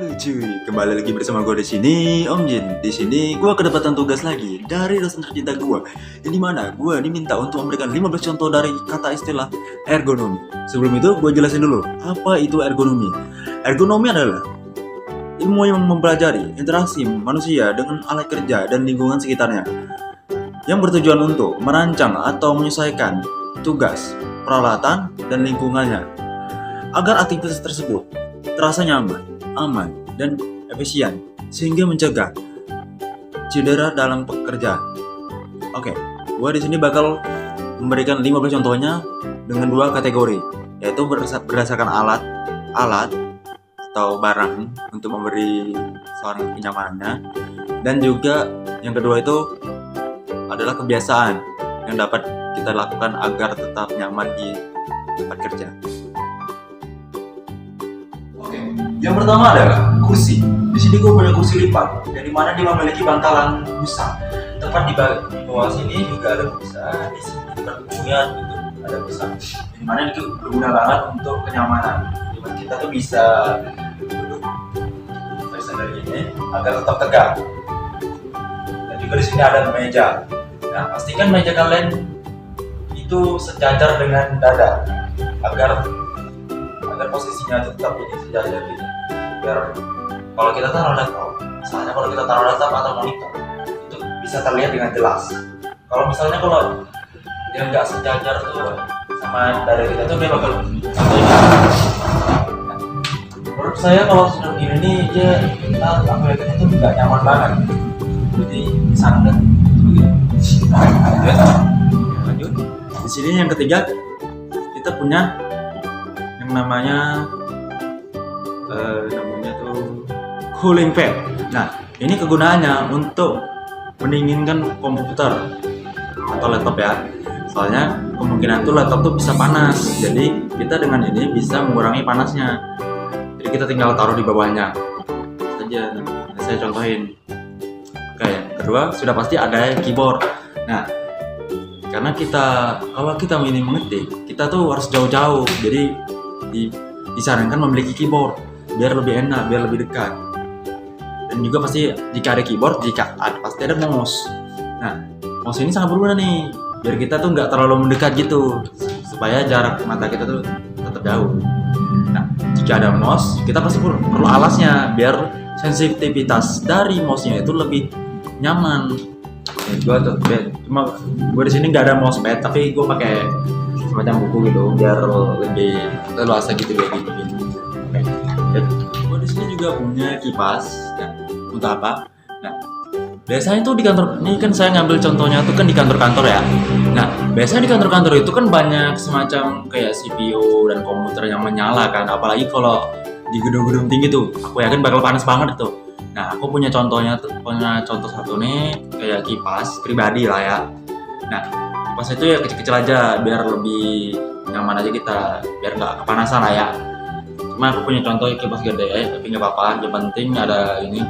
Halo cuy, kembali lagi bersama gue di sini, Om Jin. Di sini gue kedapatan tugas lagi dari dosen tercinta gue. Yang dimana gue diminta untuk memberikan 15 contoh dari kata istilah ergonomi. Sebelum itu gue jelasin dulu, apa itu ergonomi? Ergonomi adalah ilmu yang mempelajari interaksi manusia dengan alat kerja dan lingkungan sekitarnya, yang bertujuan untuk merancang atau menyesuaikan tugas, peralatan, dan lingkungannya agar aktivitas tersebut terasa nyaman, aman, dan efisien sehingga mencegah cedera dalam pekerjaan. Oke, gue di sini bakal memberikan 15 contohnya dengan dua kategori, yaitu berdasarkan alat atau barang untuk memberi seorang kenyamanannya, dan juga yang kedua itu adalah kebiasaan yang dapat kita lakukan agar tetap nyaman di tempat kerja. Yang pertama adalah kursi. Di sini gue punya kursi lipat, yang dimana dia memiliki bantalan busa. Tepat di bawah sini juga ada busa. Di sini juga ada busa. Yang dimana itu berguna banget untuk kenyamanan. Dimana kita tuh bisa duduk bersandar ini agar tetap tegak. Dan juga di sini ada meja. Nah, pastikan meja kalian itu sejajar dengan dada agar posisinya tetap ini sejajar gitu. Biar kalau kita taruh laptop, misalnya kalau kita taruh laptop atau monitor itu bisa terlihat dengan jelas. Kalau misalnya kalau dia nggak sejajar tuh sama dada kita tuh dia bakal jatuh. Menurut saya kalau sudah begini nih dia aku yakin itu nggak nyaman banget. Jadi sangat begitu. Lanjut. Di sini yang ketiga kita punya yang namanya tuh cooling fan. Nah, ini kegunaannya untuk mendinginkan komputer atau laptop ya. Soalnya kemungkinan tuh laptop tuh bisa panas. Jadi kita dengan ini bisa mengurangi panasnya. Jadi kita tinggal taruh di bawahnya saja. Saya contohin. Oke, yang kedua sudah pasti ada keyboard. Nah, karena kalau kita ini mengetik, kita tuh harus jauh-jauh. Jadi disarankan memiliki keyboard biar lebih enak, biar lebih dekat. Dan juga pasti jika ada keyboard, pasti ada mouse. Nah, mouse ini sangat berguna nih, biar kita tuh nggak terlalu mendekat gitu, supaya jarak mata kita tuh tetap jauh. Nah, jika ada mouse, kita pasti perlu alasnya, biar sensitivitas dari mouse-nya itu lebih nyaman. Cuma gue di sini nggak ada mousepad, tapi gue pakai semacam buku gitu, biar lebih leluasa gitu kayak gini. Gue di sini juga punya kipas. Ya, untuk apa? Nah, biasanya tuh di kantor ini kan saya ngambil contohnya tuh kan di kantor-kantor ya. Nah, biasanya di kantor-kantor itu kan banyak semacam kayak CPU dan komputer yang menyala kan. Apalagi kalau di gedung-gedung tinggi tuh, aku yakin bakal panas banget itu. Nah, aku punya contoh satu nih kayak kipas pribadi lah ya. Nah, kipas itu ya kecil-kecil aja biar lebih nyaman aja kita, biar nggak kepanasan lah ya. Cuma aku punya contoh kipas gede ya, tapi nggak apa-apa, yang penting ada ini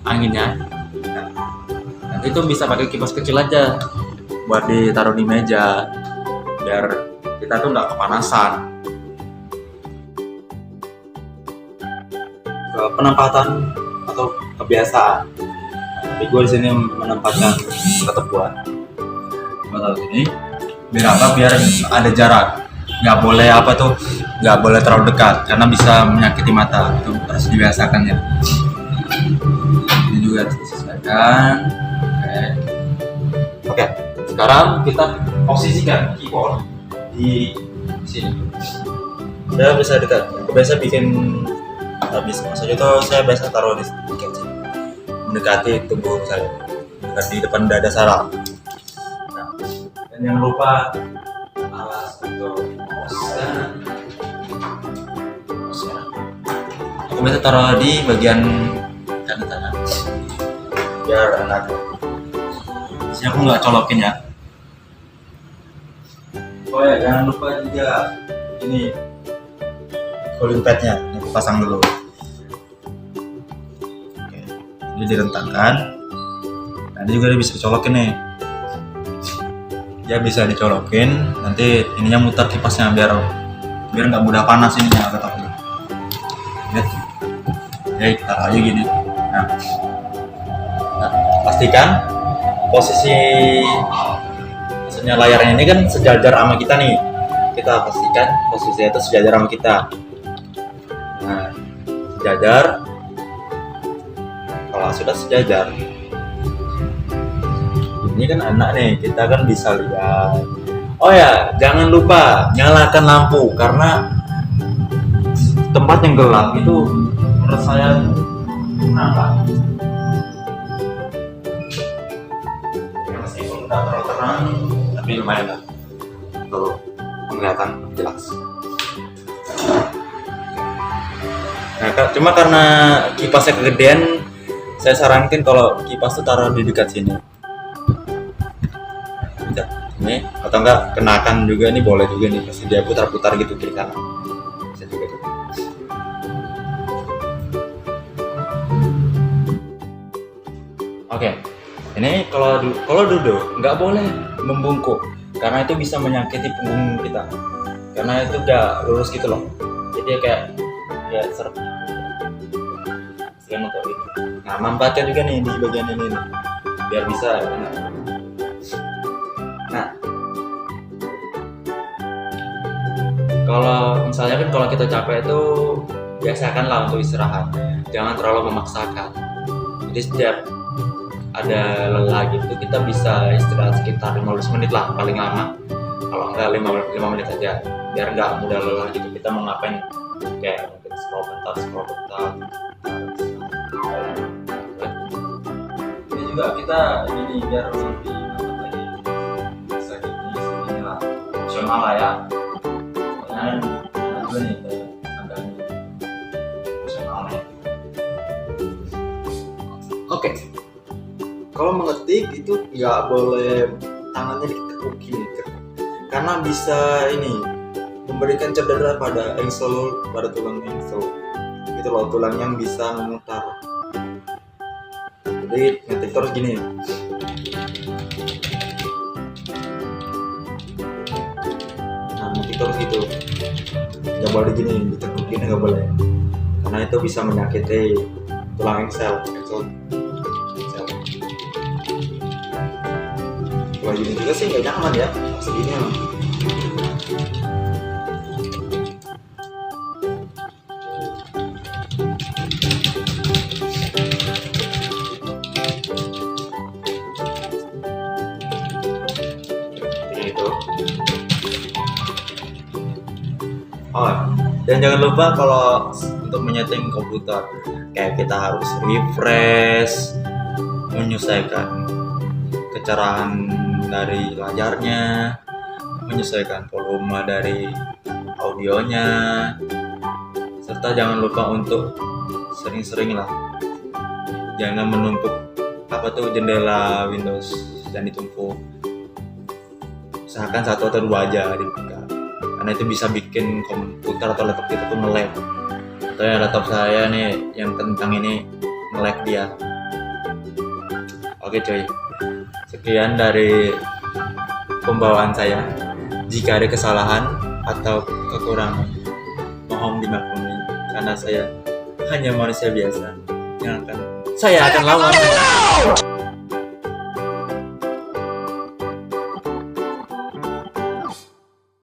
anginnya. Nah, nanti itu bisa pakai kipas kecil aja buat ditaruh di meja biar kita tuh nggak kepanasan. Penempatan atau kebiasaan. Tapi gue di sini menempatkan laptop gue taruh sini. Biar apa? Biar ada jarak. Nggak boleh terlalu dekat karena bisa menyakiti mata. Itu harus dibiasakan ya. Ini juga disesuaikan. Oke. Sekarang kita posisikan keyboard di sini. Saya bisa dekat. Biasa bikin habis. Maksudnya itu saya biasa taruh di sini, mendekati tubuh saya, dekat di depan dada saraf. Nah, dan jangan lupa alas untuk mouse-nya. Aku biasa taruh di bagian kanan biar enak. Sini aku nggak colokin ya. Oh ya, jangan lupa juga ini cooling pad-nya. Ini aku pasang dulu. Oke, ini direntangkan. Nah, ini juga dia bisa dicolokin nih. Dia bisa dicolokin, nanti ininya muter kipasnya biar nggak mudah panas ininya laptopnya. Lihat. Ya kita aja gini. Nah, nah, pastikan posisi maksudnya layarnya ini kan sejajar sama kita nih. Kita pastikan posisinya itu sejajar sama kita. Nah, sejajar. Kalau sudah sejajar, ini kan enak nih, kita kan bisa lihat. Oh ya, jangan lupa nyalakan lampu karena tempat yang gelap itu menurut saya kenapa? Ya, meskipun tidak terlalu terang, tapi lumayan lah untuk penglihatan jelas. Nah, cuma karena kipasnya kegedean, saya sarankan kalau kipas itu taruh di dekat sini. Ini atau enggak kenakan juga nih, boleh juga nih, pasti dia putar-putar gitu kiri kanan. Bisa juga tuh. Oke, ini kalau duduk nggak boleh membungkuk karena itu bisa menyakiti punggung kita. Karena itu nggak lurus gitu loh. Jadi kayak seret. Sekian untuk itu. Nah, manfaatkan juga nih di bagian ini nih, biar bisa. Nah, kalau misalnya kan kalau kita capek itu biasakanlah untuk istirahat, jangan terlalu memaksakan. Jadi setiap ada lelah gitu kita bisa istirahat sekitar 15 menit lah paling lama, kalau enggak 5 menit aja, biar enggak mudah lelah gitu. Kita mau ngapain kayak mungkin scroll bentar. Ini juga kita ini biar lebih bisa gini lah, opsional lah ya. Dan juga nih ada opsionalnya. Oke. Kalau mengetik itu nggak boleh tangannya ditekuk gini, karena bisa ini memberikan cedera pada tulang engsel. Itu loh, tulang yang bisa memutar. Jadi ngetik terus gini. Nah, ngetik terus gitu. Nggak boleh gini, ditekuk gini nggak boleh. Karena itu bisa menyakiti tulang engsel. Kalau gini juga sih nggak nyaman ya, segini emang. Itu. Oh, dan jangan lupa kalau untuk menyeting komputer, kayak kita harus refresh, menyesuaikan kecerahan dari layarnya, menyesuaikan volume dari audionya, serta jangan lupa untuk sering-sering lah jangan menumpuk jendela Windows dan ditumpuk. Usahakan 1 atau 2 aja dibuka, karena itu bisa bikin komputer atau laptop kita tuh nge-lag. Atau yang laptop saya nih yang tentang ini nge-lag dia. Oke coy, sekian dari pembawaan saya. Jika ada kesalahan atau kekurangan, mohon dimaklumi karena saya hanya manusia biasa yang saya akan lawan.